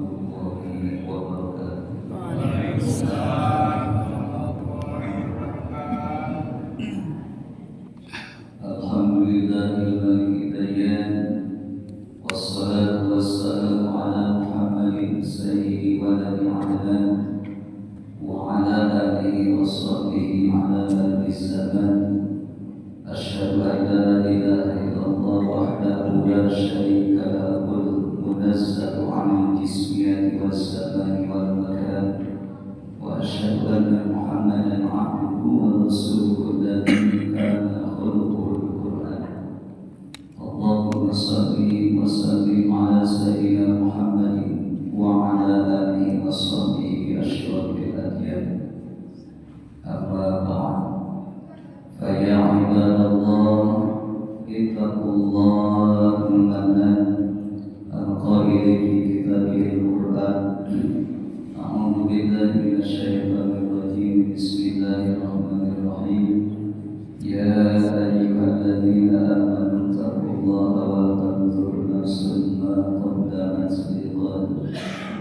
warahmatullahi wabarakatuh. Waalaikumsalam warahmatullahi Alhamdulillahil dayyan, wassalatu wassalamu ala Muhammadin sayyidi waladi adnan wa ala alihi wa sahbihi ala ahli zaman. Asyhadu an la ilaha illallah wahdahu la syarika lahu munazzahun 'anil jismiyati was zamani wal makan. Wa asyhadu anna Muhammadan 'abduhu wa rasuluhu alladzi kana khuluquhul Qur'an. Allahumma shalli wa sallim ala sayyidina Muhammadin wa ala alihi wa sahbihi asyrafil adyan. Amma ba'd. فيا عباد الله اتقوا الله المنان القائل في كتابه القرآن. أعوذ بالله من الشيطان الرجيم. بسم الله الرحمن الرحيم. يا أيها الذين آمنوا اتقوا الله ولتنظر نفس ما قدمت لغد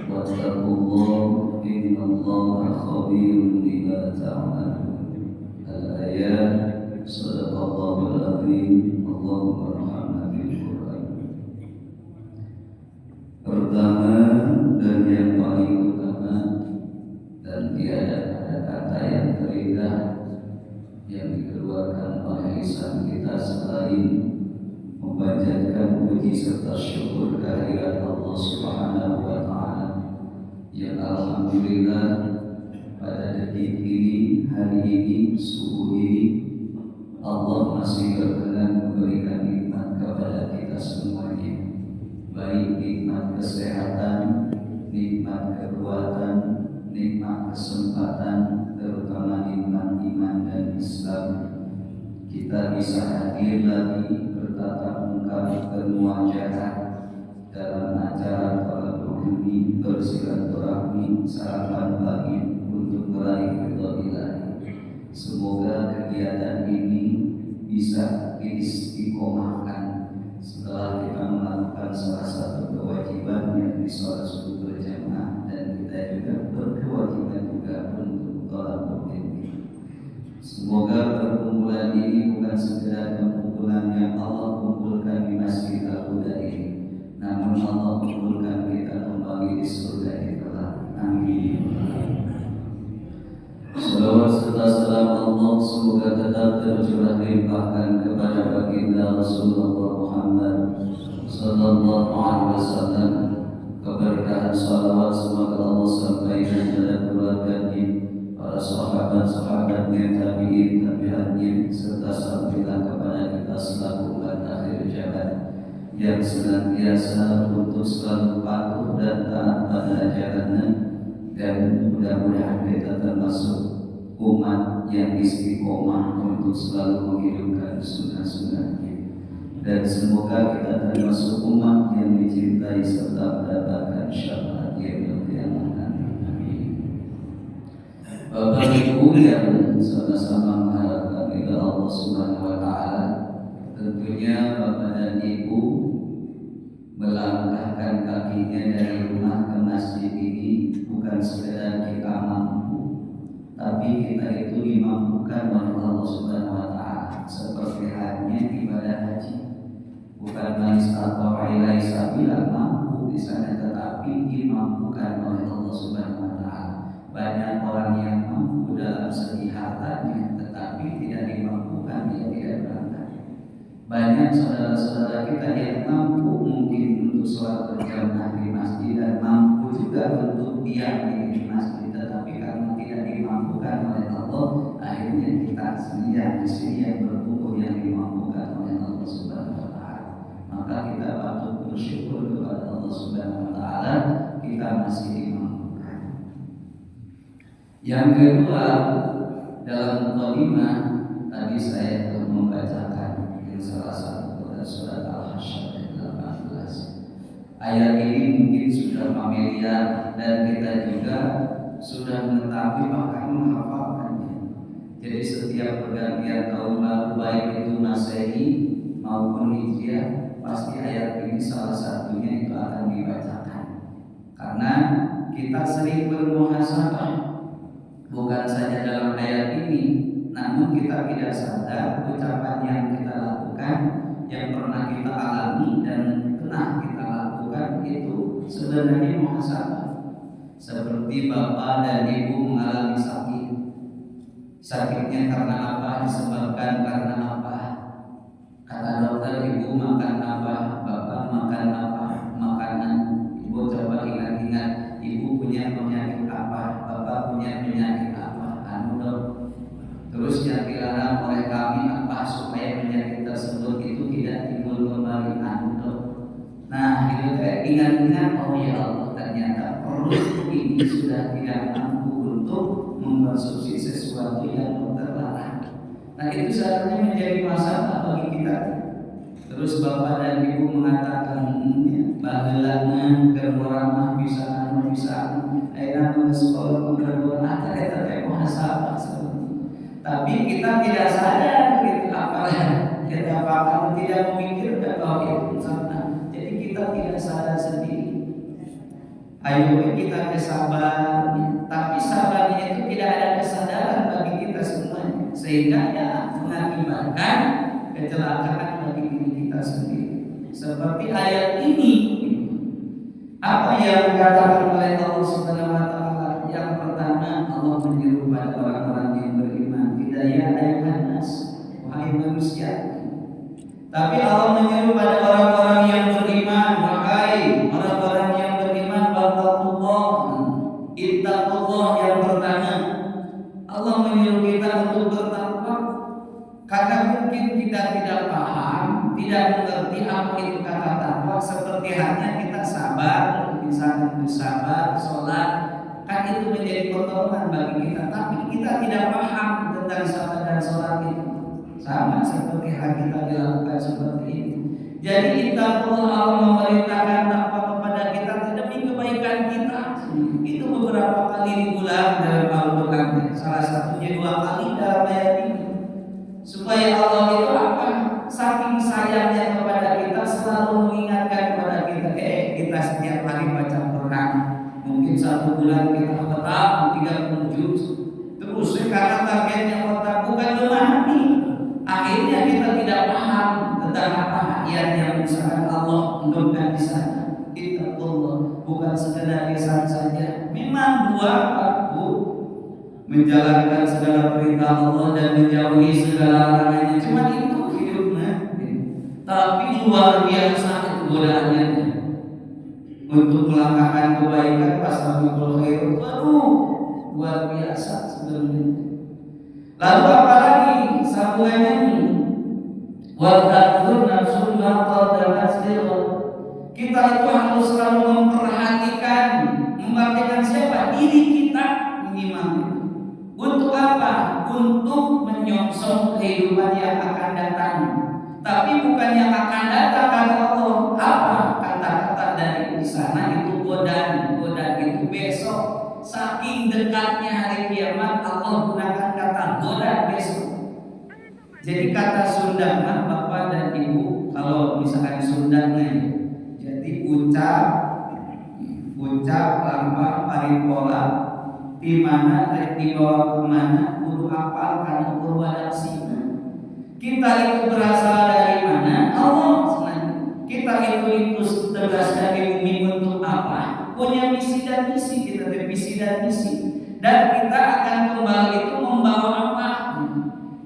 واتقوا الله إن الله خبير بما تعملون. Al-ayat. Sadaqallahul azim. Allahumma arhamna bil Qur'an. Pertama dan yang paling utama, dan tiada ada kata yang terindah yang dikeluarkan oleh lisan kita selain memanjatkan puji serta syukur kehadirat Allah Subhanahu wa taala. Ya alhamdulillah, pada detik ini, hari ini, subuh ini, Allah masih berkenan memberikan nikmat kepada kita semuanya, baik nikmat kesehatan, nikmat kekuatan, nikmat kesempatan, terutama nikmat iman dan Islam. Kita bisa hadir lagi bertatap muka bermuajahah dalam acara talabul ilmi, bersilaturahmi, sarapan pagi untuk meraih ridha Ilahi. Semoga kegiatan ini bisa diistiqomahkan setelah kita melakukan salah satu kewajiban yang sholat subuh berjamaah, dan kita juga berkewajiban juga untuk talabul ilmi. Semoga perkumpulan ini bukan sekedar perkumpulan yang Allah kumpulkan di Masjid Al-Huda ini, namun Allah kumpulkan kita kembali di surga itu. Amin. Salawat serta salam Allah semoga tetap tercurah limpahkan kepada baginda Rasulullah Muhammad sallallahu alaihi wasallam. Keberkahan salawat semoga Allah sampaikan kepada keluarganya, para sahabat-sahabatnya, tabi'in, tabi'atnya, serta sampailah kepada kita selaku umat akhir zaman yang senantiasa untuk selalu patuh dan taat pada ajarannya, dan mudah-mudahan kita termasuk umat yang istiqomah untuk selalu menghidupkan sunnah-sunnahnya, dan semoga kita termasuk umat yang dicintai serta mendapatkan syafaat yaumil qiyamah. Amin. Bapak Ibu yang sama-sama mengharapkan ridha Allah Subhanahu wa taala, tentunya Bapak dan Ibu melangkahkan kakinya dari rumah ke masjid ini bukan sekedar kita mampu, tapi kita itu dimampukan oleh Allah Subhanahu wa taala, seperti halnya ibadah haji. Bukan manis atau ilai sabila mampu di sana, tetapi dimampukan oleh Allah Subhanahu wa taala. Banyak orang yang mampu dalam segi hartanya, tetapi tidak dimampukan, dia tidak berangkat. Banyak saudara-saudara kita yang mampu mungkin untuk sholat berjamaah di masjid, dan mampu juga untuk diam di masjid, tetapi karena tidak dimampukan oleh Allah, akhirnya kita sendiri di sini yang bertumbuh yang dimampukan oleh Allah Subhanahu wa taala. Maka kita patut bersyukur kepada Allah Subhanahu wa taala, kita masih dimampukan. Yang kedua, dalam mukadimah tadi saya telah membacakan salah satu surat Al-Hasyr ayat 18. Ayat ini mungkin sudah familiar dan kita juga sudah mengetahui bahkan menghafalkannya. Jadi setiap pergantian tahun baru, baik itu Masehi maupun Hijriah, pasti ayat ini salah satunya itu akan dibacakan. Karena kita sering bermuhasabah, bukan saja dalam ayat ini, namun kita tidak sadar ucapan yang kita lakukan, yang pernah kita alami dan pernah kita lakukan itu sebenarnya muhasabah. Seperti bapak dan ibu mengalami sakit. Sakitnya karena apa? Disebabkan karena apa? Kata dokter, ibu makan apa? Bapak makan apa? Makanan. Ibu coba ingat-ingat, ibu punya penyakit apa? Bapak punya penyakit apa? Dok. Terus yang dilarang oleh kami apa supaya penyakit tersebut itu tidak timbul kembali? Dok. Nah, itu ingat-ingat, oh ya Allah, ternyata perut ini sudah tidak mampu untuk mengkonsumsi sesuatu yang dokter larang. Nah, itu seharusnya menjadi masalah bagi kita. Terus bapak dan ibu mengatakan, baheulana keur mah bisa ayeuna mah sekolah berdoa eta masalah. Tapi kita tidak sadar gitu, apalagi kita bahkan tidak memikirkan bahwa itu sana. Jadi kita tidak sadar sendiri. Ayo kita kesabar, tapi sabarnya itu tidak ada kesadaran bagi kita semuanya, sehingga ya mengakibatkan kecelakaan bagi diri kita sendiri. Seperti ayat ini, apa yang dikatakan oleh Allah Subhanahu wa taala? Yang pertama, Allah menyeru pada orang-orang yang beriman, tidak ya ayuhan nas, wahai manusia. Tapi Allah menyeru pada orang-orang yang beriman, wahai orang-orang yang beriman, wattaqullah, ittaqullah. Yang pertama, Allah menyeru kita untuk bertakwa. Karena mungkin kita tidak paham, tidak mengerti apa itu kata takwa. Seperti halnya kita sabar, misalnya bersabar, sholat, kan itu menjadi pertolongan bagi kita. Tapi kita tidak paham tentang sabar dan sholat itu. Sama seperti hal kita dilakukan seperti itu. Jadi Allah memerintahkan takwa kepada kita demi kebaikan kita. Itu beberapa kali diulang dalam Al-Quran. Salah satunya 2 kali dalam ayat ini. Supaya Allah itu apa? Saking sayangnya kepada kita, selalu mengingatkan kepada kita. Kita setiap hari baca Quran. Mungkin 1 bulan kita khatam 30 juz. Terus sekarang targetnya khatam bukan memahami. Akhirnya kita tidak paham tentang apa ayat yang misalkan Allah menurunkan di sana. Ittaqullah, bukan sekedar lisan saja. Memang 2 waktu menjalankan segala perintah Allah dan menjauhi segala larangannya. Cuma itu hidupnya. Tapi luar biasa itu godaannya. Untuk melangkahkan kebaikan fastabiqul khairat, luar biasa sebenarnya. Lalu apalagi sambungannya ini? Wa ta'dzur nafsun ma qaddamat lighad. Kita itu harus selalu memperhatikan siapa? Diri kita minimal. Untuk apa? Untuk menyongsong kehidupan yang akan datang. Tapi bukan yang akan datang kata Allah. Apa kata-kata dari di sana itu godaan itu besok. Saking dekatnya hari kiamat, Allah gunakan kata godaan besok. Jadi kata Sunda mah bapak dan ibu, kalau misalkan Sundanya, jadi ucap, lambang, paripola, di mana dibawa kemana, kudu apal karena purwadaksi. Kita itu berasal dari mana? Allah. Kita itu tegaskan di bumi untuk apa? Punya misi dan misi. Kita punya misi dan misi. Dan kita akan kembali itu membawa apa?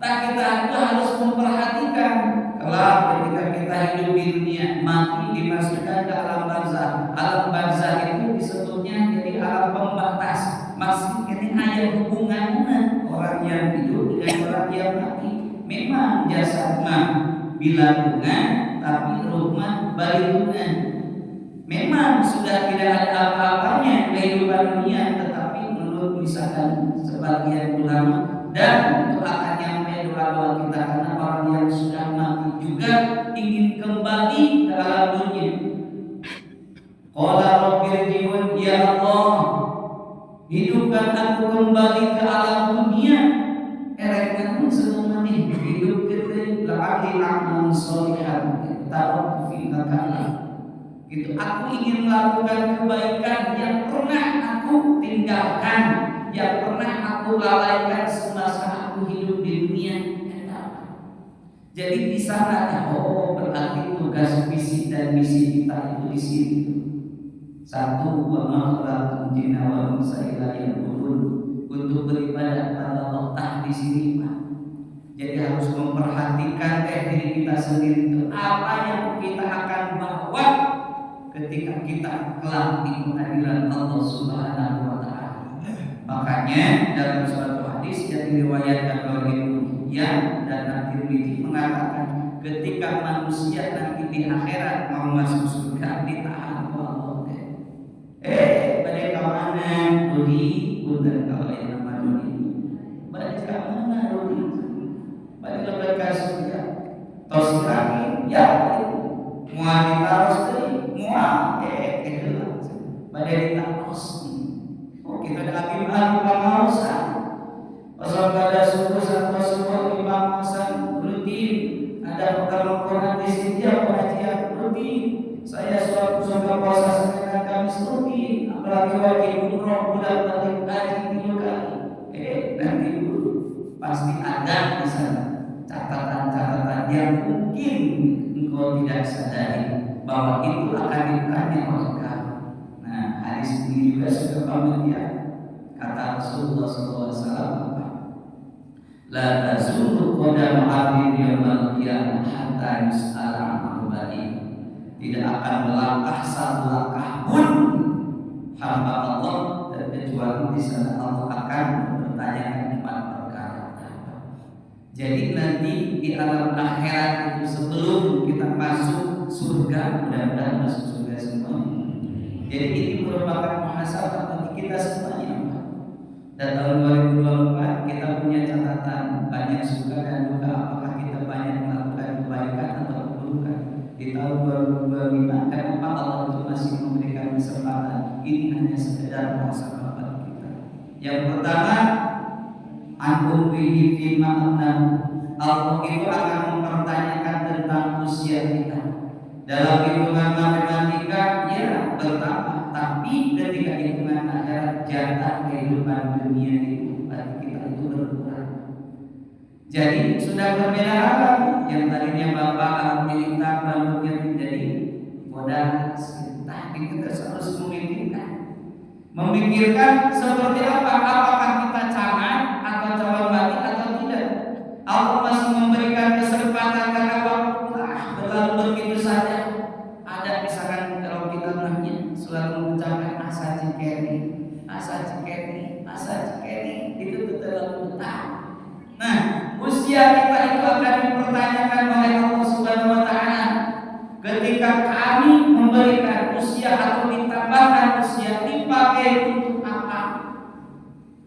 Kita itu harus memperhatikan. Kelak ketika kita hidup di dunia, mati dimasukkan ke alam barzah. Alam barzah itu disebutnya jadi alam pembatas. Maksudnya ini ada hubungannya orang yang hidup dengan orang yang mati. Memang jasad mah bilangan, tapi ruh mah balingan. Memang sudah tidak ada apa-apanya kehidupan dunia, tetapi menurut misalkan sebagian ulama, dan itu akan nyampe doa-doa kita karena orang yang sudah mati juga ingin kembali ke alam dunia. Qala rabbirji'un, ya Allah, hidupkan aku kembali ke alam dunia. Ereknya senang maneh hidup kita la'ali amal sholihan taruh fi makana. Gitu, aku ingin melakukan kebaikan yang pernah aku tinggalkan, yang pernah aku lalaikan semasa aku hidup di dunia. Jadi di sana, oh berarti tugas visi dan misi kita itu di sini. Satu, wa makhluk jinna wal insa illa liya'budun, untuk beribadah kepada Allah di sini, Pak. Jadi harus memperhatikan diri kita sendiri itu apa yang kita akan bawa ketika kita kelak di pengadilan Allah Subhanahu wa taala. Makanya dalam suatu hadis yang diriwayatkan oleh Ibnu Hibban dan At-Tirmidzi mengatakan ketika manusia nanti di akhirat mau masuk surga ditahan oleh Allah. Balik ke mana Rudi? Bukan kalau yang nama Rudi. Balik ke mana Rudi? Balik ke surga. Tos kaki ya. Mual ditaros deui, mual keheula. Bade ditaros. Oh kita ada abimah pangausan. Pasal pada suku satu suku pangausan rutin. Ada pertemuan di sini pengajian rutin. Saya suka puasa Senin Kamis rutin. Apalagi wajib umroh bulan balik haji 3 kali. Nanti dulu pasti ada di sana catatan-catatan yang mungkin engkau tidak sadari bahwa itu akan ditanya oleh kamu. Nah, hadis ini juga sudah familiar. Kata Rasulullah SAW, la tazulu qadam 'abdin yaumil qiyamah hatta yus'ala 'an arba'in. Tidak akan melangkah satu langkah pun hamba Allah dan kecuali di sana Allah akan bertanya 4 perkara. Jadi nanti di alam akhirat itu sebelum kita masuk surga, mudah-mudahan masuk surga semua. Jadi ini merupakan muhasabah bagi kita semuanya. Dan tahun 2024 kita punya catatan banyak suka dan duka, apakah kita banyak melakukan kebaikan atau keburukan. Di tahun 2025 kenapa Allah itu masih memberikan kesempatan? Ini hanya sekedar muhasabah bagi kita. Yang pertama, antum bihi fi ma'nam. Allah itu akan mempertanyakan tentang usia kita. Dalam hitungan matematika ya bertambah, tapi ketika hitungan akhirat jatah kehidupan dunia itu bagi kita itu berkurang. Jadi sudah berbeda alam. Yang tadinya bapak alam militer rambutnya menjadi bodas. Nah, kita harus memikirkan seperti apa, apakah kita cangan atau calon mati atau tidak. Allah masih memberikan kesempatan karena waktu berlalu begitu saja. Ada misalkan kalau kita nanya selalu mengucapkan asa cikeni, asa cikeni, asa cikeni, itu terlalu betah. Nah, usia kita itu akan dipertanyakan oleh Allah Subhanahu wa taala. Ketika kami memberikan usia atau ditambahkan usia, dipakai untuk apa?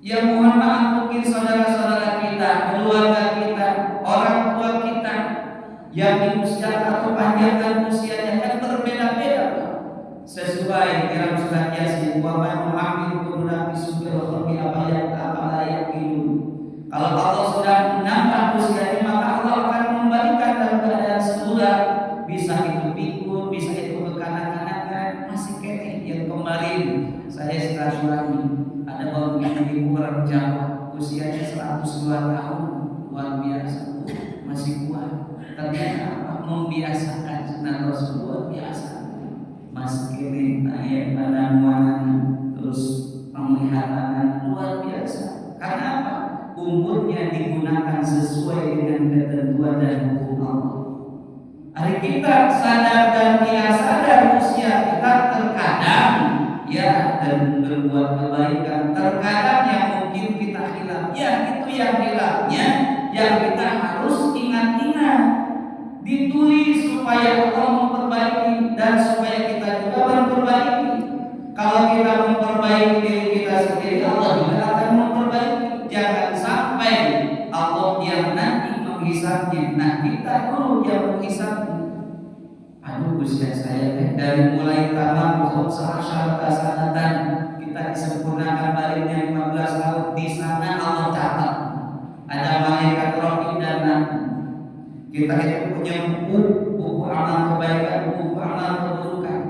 Ya mohon maaf, mungkin saudara-saudara kita, keluarga kita, orang tua kita yang diusiakan atau panjangkan usianya kan berbeda-beda sesuai dalam surat Yasin, wa man yu'ammiru nafsuhu bi abayat apalaya kilu. Kalau Allah sudah menambah usianya, maka Allah akan memberikan dalam keadaan semula. Bisa itu pikun, bisa itu kekanak-kanakan, masih kene. Yang kemarin saya silaturahmi ada baru ibu orang Jawa usianya 102 tahun, luar biasa, masih kuat. Ternyata membiasakan sunnah Rasulullah biasa. Masih kene ayat panamuan terus penglihatan luar biasa. Karena apa? Umurnya digunakan sesuai dengan ketentuan dan hukum Allah. Hari kita sadar dan tidak sadar usia kita terkadang ya dan berbuat kebaikan, terkadang yang mungkin kita hilaf. Ya itu yang hilafnya yang kita harus ingat-ingat, ditulis supaya Allah memperbaiki dan supaya kita juga memperbaiki. Kalau kita memperbaiki diri kita sendiri, Allah juga akan memperbaiki. Jangan sampai Allah yang nanti menghisapnya, nah kita dulu yang menghisapnya. Aduh usia saya dari mulai tamat usaha sanatan kita disempurnakan baliknya 15 tahun di sana Allah catat. Ada malaikat rohim dan nabi. Kita itu punya buku amal kebaikan, buku amal keburukan.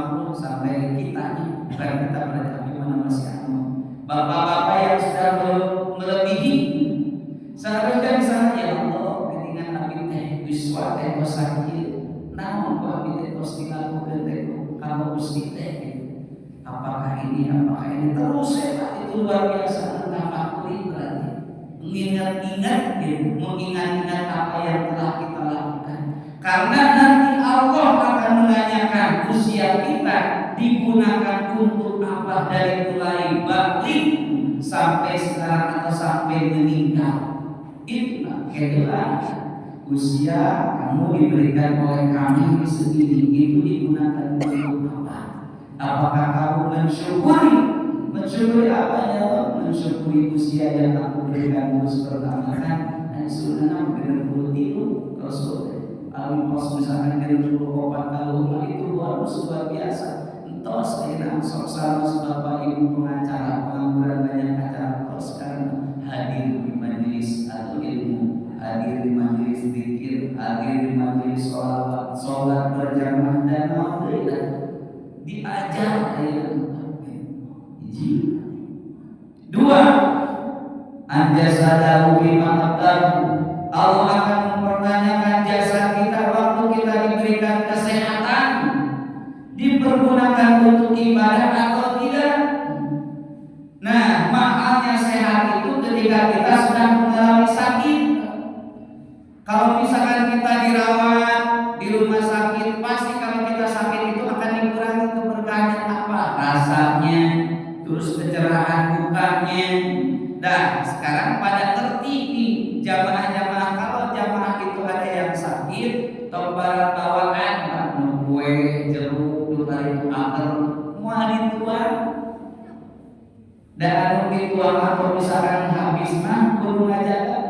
50 sampai kitanya, bukan kita berarti mana masih anu. Bapak-bapak yang sudah melebihi seharusnya di sana, ya Allah, ketinggalan abi teh wiswa teh tos sakit, namun ku abi teh tos dilakukeun teh kalau Gusti teh. Apakah ini terus hebat, itu luar biasa. Tafakuri berarti mengingat-ingat apa yang telah kita lakukan, karena nanti Allah akan menanyakan usia kita digunakan untuk apa dari mulai balik sampai sekarang atau sampai meninggal. Itulah kedua, usia kamu diberikan oleh kami segini, itu digunakan untuk apa? Apakah kamu mensyukuri apanya? Mensyukuri usia yang aku berikan terus pertamakan. Dan sebenarnya benar tilu Rasul alim pos misalkan dari dulu obat kalau itu luar biasa. Entos saya sok salus bapak ibu pengacara pengangguran banyak acara terus sekarang hadir di majelis atau ilmu, hadir di majelis zikir, hadir di majelis sholat berjamaah dan alhamdulillah diajar dua anjasadahu bima abdahu. Allah akan mempertanyakan jasa kita waktu kita diberikan kesehatan, dipergunakan untuk ibadah atau tidak. Nah, mahalnya sehat itu ketika kita sedang mengalami sakit. Kalau misalkan kita dirawat di rumah sakit, pasti kalau kita sakit itu akan dikurangi keberkahan apa? Rasanya, terus kecerahan mukanya. Dan sekarang pada ngerti nih jamaah-jamaah, kalau jamaah itu ada yang sakit, tobat bawaan, kue, jeruk, hari itu agar, mau dituang. Dan dituang atau misalkan habis mah, kudu ngajakan.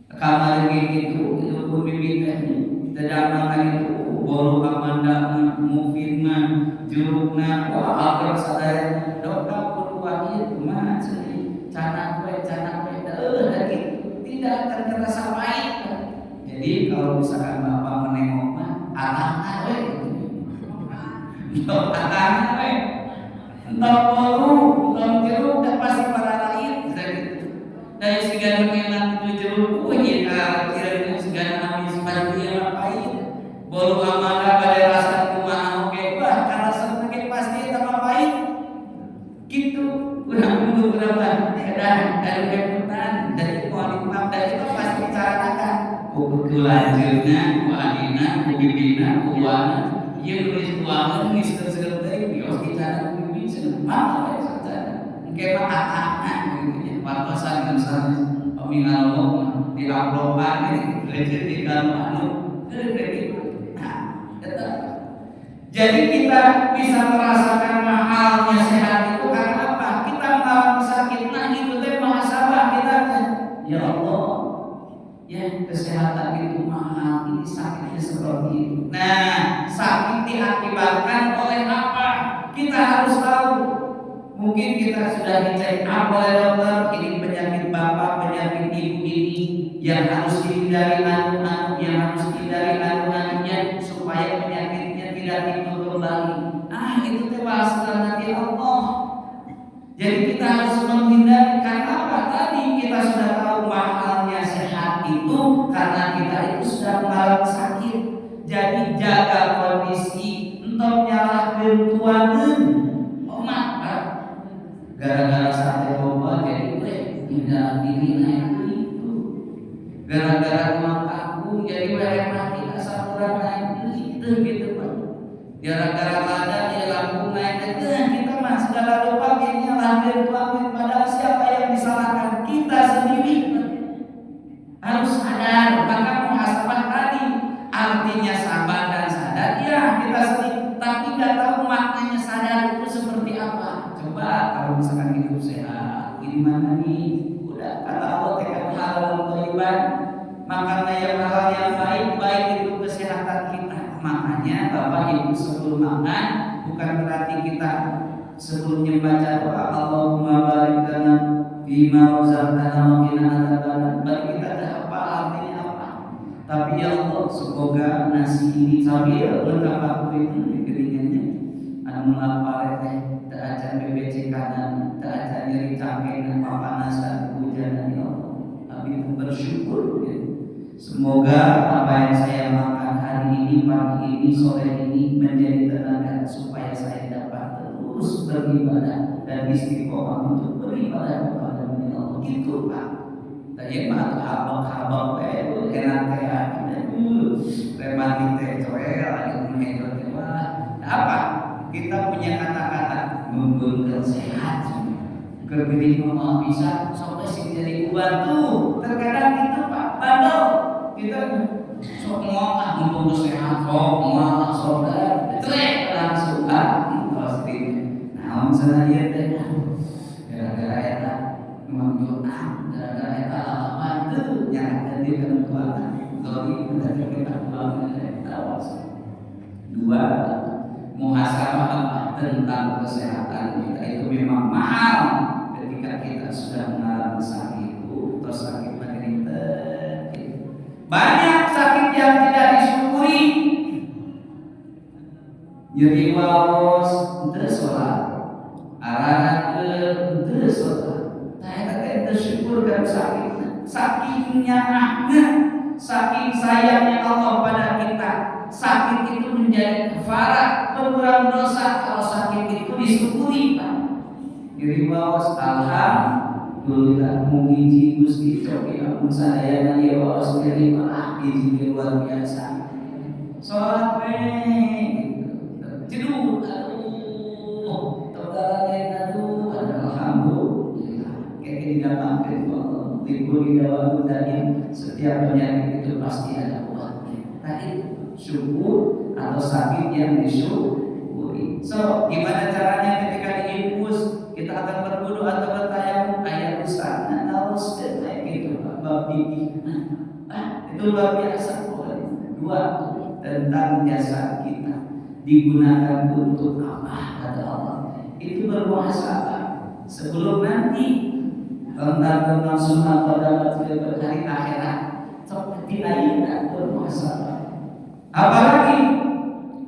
Kamar gitu, itu pun bibitnya. Sedangkan itu bolu amanda, mufidna, jerukna, wah agar sadar dokter kudu wajib macam cana kue lagi tidak terasa pahit. Jadi kalau misalkan bapak menengok mah anaknya we, anaknya we, entah bolu, entah jeruk, dan pasti para lain. Dari segala kenak itu jeruk kue ya, kira-kira segala nabi sepatu yang pahit, bolu amanda pada rasa kumaha oke, bah karena sebenarnya pasti tambah pahit. Gitu, kurang berapa? Dan kebutuhan dari kualitas dari itu pasti dicarakan. Kelanjutnya, kuadina, kubibina, kuwana, yang nulis kuangan, mister segala dari bios bicara kubibin senang ya saja. Mungkin anak-anak gitu, wartosan misalnya pemingal di uploadan ini, legit di dalam jadi kita bisa merasakan mahalnya sehat itu karena apa? Kita mengalami sakit, nah itu teh muhasabah kita kan. Ya Allah, ya kesehatan itu mahal, ini sakitnya seperti itu. Nah, sakit diakibatkan oleh apa? Kita harus tahu. Mungkin kita sudah dicek oleh dokter, ini penyakit bapak, penyakit ibu ini yang harus dihindari anu-anu, yang harus dihindari anu-anunya supaya penyakitnya tidak timbul kembali. Itu bahasa nanti Allah. Jadi kita harus menghindari karena apa? Tadi kita sudah tahu mahalnya sehat itu karena kita itu sudah mengalami sakit. Jadi jaga kondisi, entah nyalahkeun tuangeun omat. Gara-gara sate boba jadi tidak ini naik itu. Gara-gara uang kaku jadi mati asapuran naik itu gitu Pak. Gara-gara ada di lampu naik itu kita mah segala lupa kayaknya lahir tuangin, padahal siapa yang disalahkan? Kita sendiri. Harus sadar, maka muhasabah tadi artinya sabar dan sadar ya kita sendiri, tapi nggak tahu maknanya sadar itu seperti apa. Coba kalau misalkan hidup sehat, ini mana nih? Udah kata Allah tekan halal thayyiban, makanlah yang halal yang baik itu kesehatan kita. Makanya Bapak Ibu sebelum makan bukan berarti kita sebelumnya baca doa Allahumma barik lana bima razaqtana wa qina adzabannar. Bagi kita apa artinya apa? Tapi ya Allah semoga nasi ini sambil mentafakuri keringnya melapar teh, teu acan BBC kanan, teu acan nyeri cangkeng papanasan hujan ya Allah. Abi bersyukur ya. Semoga apa yang saya makan hari ini, pagi ini, sore ini menjadi tenaga supaya saya dapat terus beribadah dan istiqomah untuk beribadah kepada Allah. Gitu Pak. Tadi mah habang-habang itu enak teh, rematik teh coel, menghijau teh apa? Kita punya kata-kata membuat sehat. Kegede mah bisa sampai sing jadi bantu. Terkadang kita Pak bandel kita sok ngomong mumpung sehat, sok ngomong saudara, trek langsung pasti. Nah, misalnya dia teh gara-gara eta memang gara-gara eta alaman tuh yang jadi ketentuan. Jadi kita tawas. Dua, muhasabah tentang kesehatan kita itu memang mahal ketika kita sudah mengalami sakit itu atau sakit menderita. Banyak sakit yang tidak disyukuri. Nyeri waos teu sholat, arahan teu sholat. Nah eta teh bersyukur kan sakit. Saking nyamannya, saking sayangnya Allah pada kita. Sakit itu menjadi kafarat pengurangan dosa kalau sakit itu disyukuri Pak. Nyeri waos alhamdulillah mugi Gusti cobi ampun sadaya nyeri waos nyeri malah izin luar biasa. Salat we jeduh aduh togarane aduh alhamdulillah kayak digampangkeun ku Allah. Libur di dalam dunia setiap penyakit itu pasti ada obatnya. Tadi syukur atau sakit yang disyukuri. So, gimana caranya ketika diinfus kita akan berwudu atau bertayamum kayak Ustaz? Nah, harus kayak gitu, bab gigi. Itu luar biasa. Dua, tentang jasa kita digunakan untuk apa kata Allah. Itu bermuhasabah sebelum nanti tentang sunnah pada hari akhirat seperti ayeuna bermuhasabah. Apalagi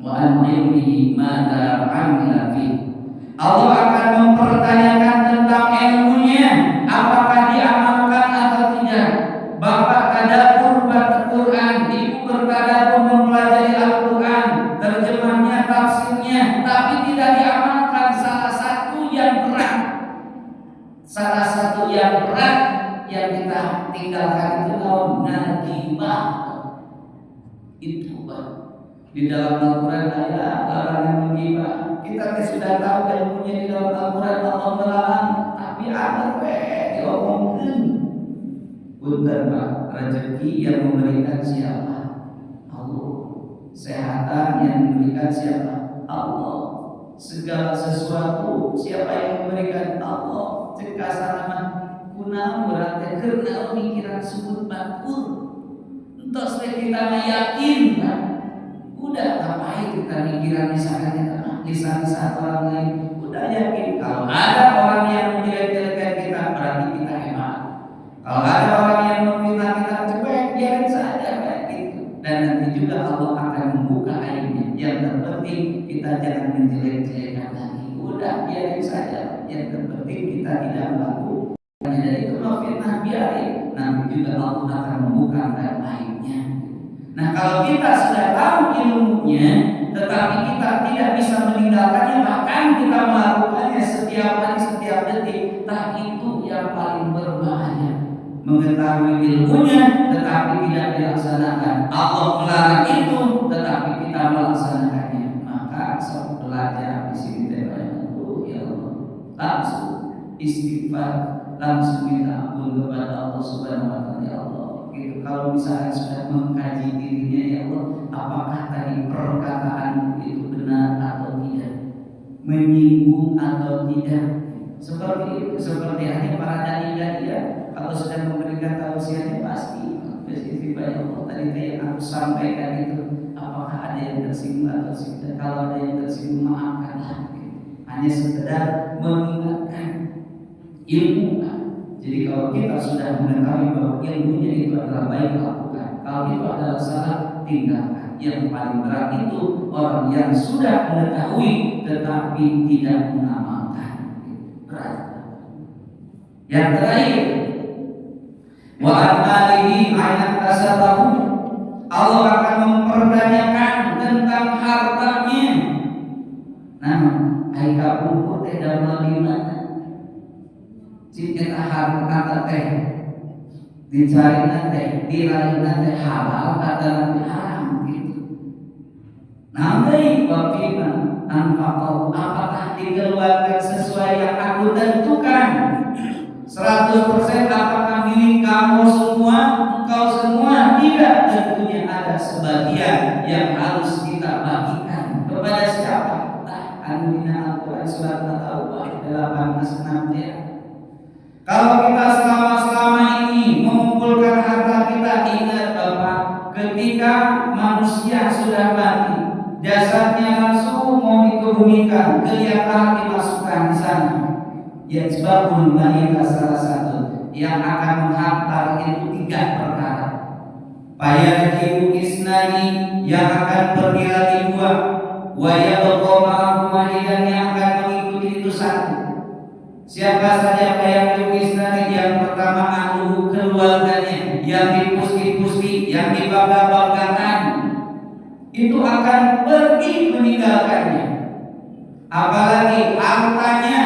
wa an ilmihi madza amila fi. Allah akan mempertanyakan tentang ilmunya, apakah diamalkan atau tidak. Bapak tadabbur baca Quran, ibu bertadabbur mempelajari Al-Quran, terjemahnya, tafsirnya, tapi tidak diamalkan. Salah satu yang berat yang kita tinggalkan itu najimah. Itu Pak. Di dalam Al-Quran ada larangan menggibah. Kita sudah tahu ilmunya di dalam Al-Quran Allah melarang, tapi ada diomongkan. Punten Pak, rezeki yang memberikan siapa? Allah. Kesehatan yang memberikan siapa? Allah. Segala sesuatu siapa yang memberikan? Allah. Cekah salaman kunaon berarti keur pikiran subut batur. Entos kita yakin kan? Udah ngapain kita mikiran misalnya lisan-lisan orang lain? Udah yakin kalau ada orang yang menjelek-jelekan kita berarti kita hemat. Kalau ada orang yang memfitnah kita cuek biarin saja kayak gitu. Dan nanti juga Allah akan membuka aibnya. Yang terpenting kita jangan menjelek-jelekan lagi. Udah biarin saja. Yang terpenting kita tidak melakukan. Dan itu fitnah biarin. Nanti juga Allah akan membuka aibnya. Nah kalau kita sudah tahu ilmunya, tetapi kita tidak bisa meninggalkannya, bahkan kita melakukannya setiap hari, setiap detik, nah itu yang paling berbahaya. Mengetahui ilmunya, tetapi tidak dilaksanakan. Allah melarang itu, tetapi kita melaksanakannya. Maka saya belajar di sini itu ya Allah, langsung istighfar, langsung minta ampun kepada Allah Subhanahu Wa Taala. Ya Allah. Gitu. Kalau misalnya sudah mengkaji dirinya ya Allah, apakah tadi perkataan itu benar atau tidak, menyinggung atau tidak, seperti hanya para dai ya. Kalau sudah memberikan tausiahnya pasti spesifik ya Allah. Tadi yang aku sampaikan itu, apakah ada yang tersinggung atau tidak? Kalau ada yang tersinggung maafkanlah. Hanya sekedar mengingatkan ilmu. Jadi kalau kita sudah mengetahui bahwa ilmunya itu adalah baik, lakukan. Kalau itu adalah salah, tinggalkan. Yang paling berat itu orang yang sudah mengetahui tetapi tapi tidak mengamalkan. Yang terakhir, wa amalihi ayat kasabahu, Allah akan mempertanyakan tentang hartanya. Nah, aika puput teh damel di mana? Cita harta teh dicari teh, diraih teh halal atau haram gitu. Nanti wafina anfaqahu, apakah dikeluarkan sesuai yang aku tentukan 100%, apakah milik kamu semua, engkau semua? Tidak, tentunya ada sebagian yang harus kita bagikan. Kepada siapa? Anu dina Al-Quran surat At-Taubah 86 ya. Kalau kita selama ini mengumpulkan harta kita, ingat Bapak, ketika manusia sudah mati, jasadnya langsung mau dikebumikan, kelihatan dimasukkan di sana. Yajbahul mayyit, salah satu yang akan menghantar itu 3 perkara. Fayajibu isnani, yang akan pergi lagi 2, wa yabqa ma'ahu wahidan, yang akan mengikuti itu 1. Siapa saja fayajibu isnani, yang pertama ahluhu, keluarganya, yang dipuski-puski, yang dibangga-banggakan, itu akan pergi meninggalkannya. Apalagi hartanya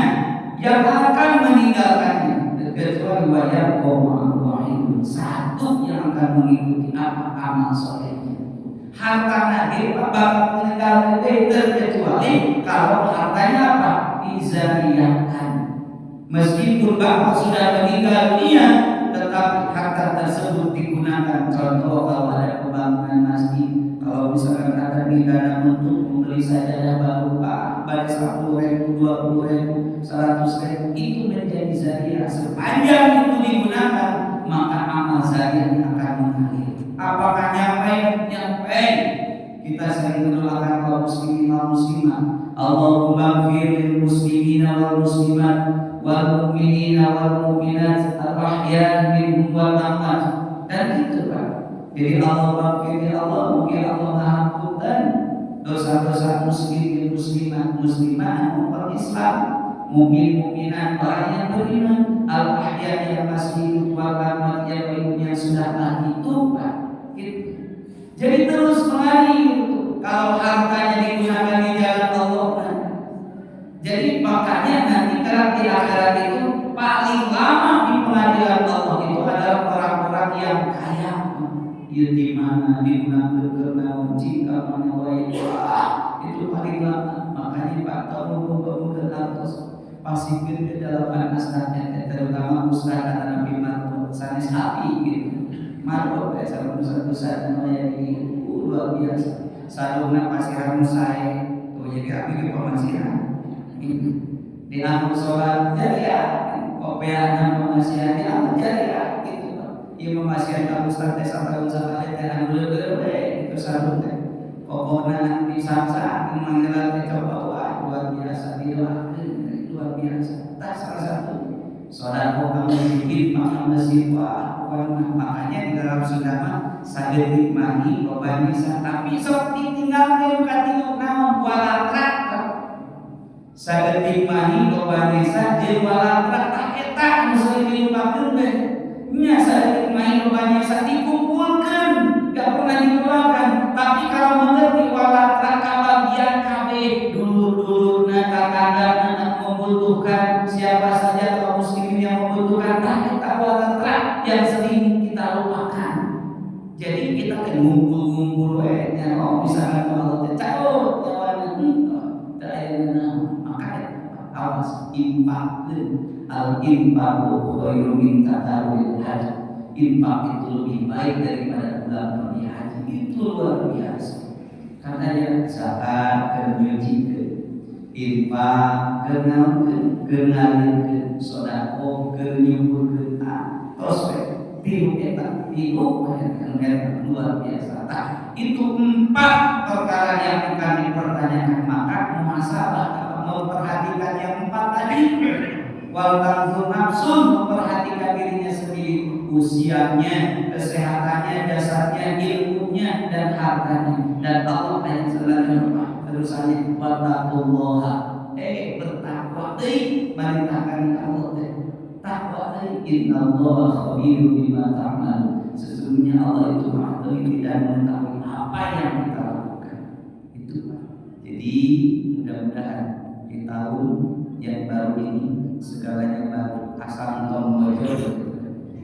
yang akan meninggalkannya, kecuali wajah wahidun, 1 yang akan mengikuti apa amal solehnya. Harta nanti bakal meninggalkan terkecuali kalau hartanya apa? Dizariahkan. Meskipun bapak sudah meninggal dunia, tetap harta tersebut digunakan. Contoh kalau ada pembangunan masjid, kalau misalkan ada dana untuk membeli sajadah baru, Pak, balik 10.000, 20.000, 100.000, itu menjadi zariah. Sepanjang itu digunakan, maka amal zariahnya akan mengalir. Apakah nyampe? Nyampe. Kita sering mendoakan kaum muslimin wal muslimat, Allahumma ighfir lil muslimina wal muslimat wal mu'minina wal mu'minat al-ahya minhum wal amwat. Dan itu Pak. Jadi Allah maghfir, Allah mungkin Allah mengampunkan dosa-dosa muslimin muslimat muslimat, umat Islam, mukmin mukminat, orang yang beriman, al-ahya yang masih hidup, wal amwat yang ibunya sudah mati itu Pak. Gitu. Jadi terus mengalir kalau hartanya digunakan di jalan Allah. Jadi makanya nanti kelak di akhirat itu paling lama di pengadilan Allah itu adalah orang-orang yang kaya. Yatimana digunakan karena jika menyawai itu paling lama. Makanya Pak tolong atas pasifin di dalam anasanya, terutama ustaz dan Nabi Marko sanes api gitu. Marko sama ustaz melayani luar biasa. Salungna pasiran saya, jadi kami ke pemasiran. Di aku sholat jariah, kopiahnya pemasirannya apa jariah gitu. Ia pemasiran kamu starte sampai usaha leteran dulu itu sarungnya. Pokoknya di samsa menggelar coba luar biasa, didoakan luar biasa. Tak salah satu sholat kamu sedikit makan masjid makanya di dalam sunnah saged nikmati loba bisa, tapi sok ditinggalkeun katinuk naon walatrak. Saged nikmati loba bisa jeung walatrak tah eta anu seueur dilupakeun teh. Nya saged nikmati loba bisa dikumpulkeun, gak pernah dikeluarkan. Tapi kalau mengerti walatrak kabagian kabeh dulur-dulurna, tetangga anak membutuhkan, siapa saja kaum muslimin yang membutuhkan, tah eta walatrak yang sering kita lupakan. Jadi kita kan ngumpul-ngumpul nya kalau misalkan Allah teh caut nyawana teu aya maka awas infaqkeun. Al-infaqu khairu min tatawil haji. Infaq itu lebih baik daripada pulang pergi haji. Itu luar biasa. Katanya zakat keur nyucikeun, infaq keur ngaulkeun, keur ngalirkeun, sedekah keur nyumpulkeun, prospek tilu eta tilu yang luar biasa. Itu 4 perkara yang akan dipertanyakan. Maka muhasabah, memperhatikan yang 4 tadi. Wal tanzur nafsun, memperhatikan dirinya sendiri, usianya, kesehatannya, jasadnya, ilmunya, dan hartanya. Dan Allah ayat selanjutnya terusannya wattaqullaha bertakwa deui merintahkan Allah teh takwa deui innallaha khabirun bima ta'malun. Sesungguhnya Allah itu Maha teliti dan mengetahui apa yang kita lakukan. Itu. Jadi mudah-mudahan di tahun yang baru ini segalanya baru, asal tong bojo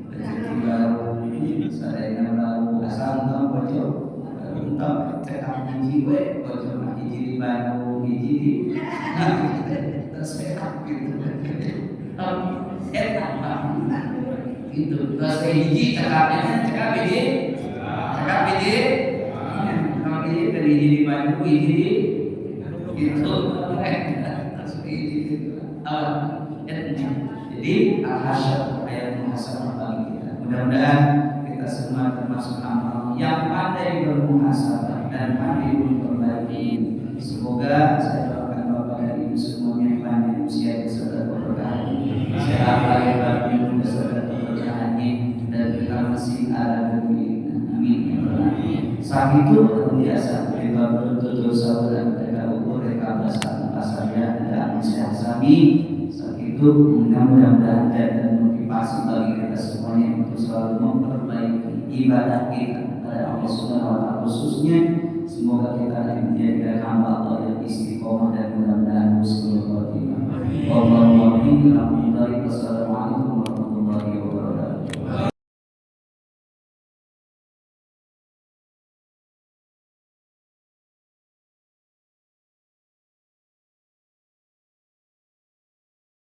rezeki baru, sadayana baru, asal tong bojo untuk cetak hiji we bojo mah hiji di Bandung, hiji di terus cetak gitu. Cetak gitu. Terus hiji cekap hiji. Kalau hiji dari hiji di Bandung, hiji di gitu. Jadi al-hasyr ayat muhasabah bagi kita. Mudah-mudahan kita semua termasuk amal yang pandai bermuhasabah dan pandai memperbaiki. Semoga saya doakan Bapak dan Ibu semuanya panjang usia beserta keberkahan, sehat lahir batin beserta keberkahannya, dan kita masih ada di amin ya Allah. Saat itu biasa kita bertutur dosa dan mereka ukur mereka bersama saya dan sehat sami. Itu mudah-mudahan dan motivasi bagi kita semuanya untuk selalu memperbaiki ibadah kita kepada Allah Subhanahu wa Ta'ala, khususnya semoga kita menjadi hamba Allah yang istiqomah dan mudah-mudahan husnul khotimah. Allahumma